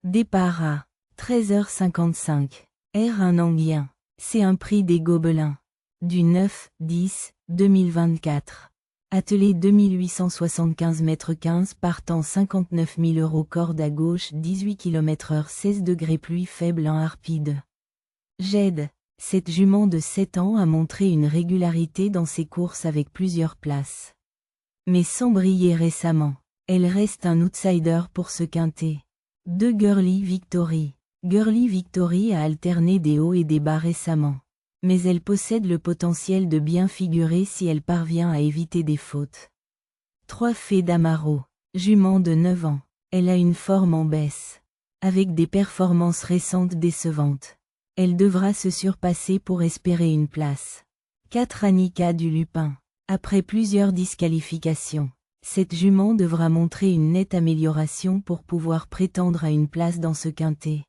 Départ à 13h55. R1 Anguien. C'est un prix des Gobelins. Du 9-10-2024. Attelé 2875 mètres 15 partant 59 000 €. Corde à gauche 18 km/h 16 degrés. Pluie faible en Harpide. Jed. Cette jument de 7 ans a montré une régularité dans ses courses avec plusieurs places. Mais sans briller récemment. Elle reste un outsider pour ce quintet. 2 Girly Victory. Girly Victory a alterné des hauts et des bas récemment. Mais elle possède le potentiel de bien figurer si elle parvient à éviter des fautes. 3 Fée d'Amaro. Jument de 9 ans. Elle a une forme en baisse. Avec des performances récentes décevantes. Elle devra se surpasser pour espérer une place. 4 Annika du Lupin. Après plusieurs disqualifications, cette jument devra montrer une nette amélioration pour pouvoir prétendre à une place dans ce quintet.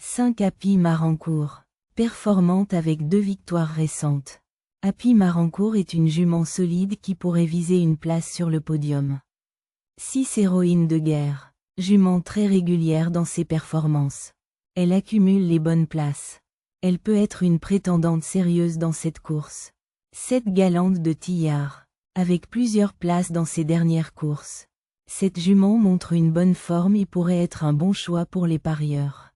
5 Happy Marancourt. Performante avec 2 victoires récentes. Happy Marancourt est une jument solide qui pourrait viser une place sur le podium. 6 Héroïne de guerre. Jument très régulière dans ses performances. Elle accumule les bonnes places. Elle peut être une prétendante sérieuse dans cette course. 7 Galante de Tillard. Avec plusieurs places dans ses dernières courses. Cette jument montre une bonne forme et pourrait être un bon choix pour les parieurs.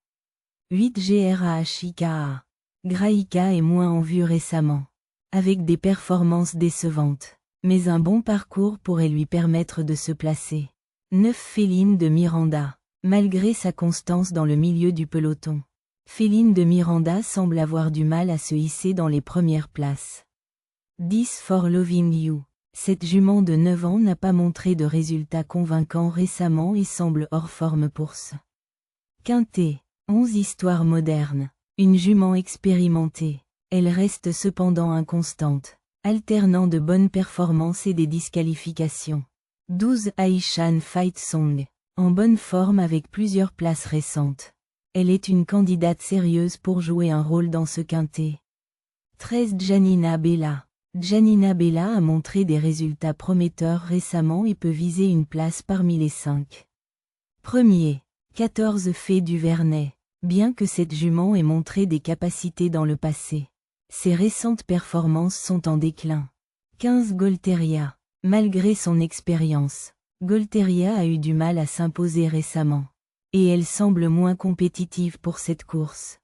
8 Grahika. Grahika est moins en vue récemment. Avec des performances décevantes. Mais un bon parcours pourrait lui permettre de se placer. 9 Féline de Miranda. Malgré sa constance dans le milieu du peloton. Féline de Miranda semble avoir du mal à se hisser dans les premières places. 10 For Loving You. Cette jument de 9 ans n'a pas montré de résultats convaincants récemment et semble hors forme pour ce quintet. 11 Histoire moderne. Une jument expérimentée. Elle reste cependant inconstante, alternant de bonnes performances et des disqualifications. 12 Aishan Fight Song. En bonne forme avec plusieurs places récentes. Elle est une candidate sérieuse pour jouer un rôle dans ce quintet. 13 Janina Bella. Janina Bella a montré des résultats prometteurs récemment et peut viser une place parmi les 5 premiers. 14 Fée du Vernet. Bien que cette jument ait montré des capacités dans le passé, ses récentes performances sont en déclin. 15 Golteria. Malgré son expérience, Golteria a eu du mal à s'imposer récemment. Et elle semble moins compétitive pour cette course.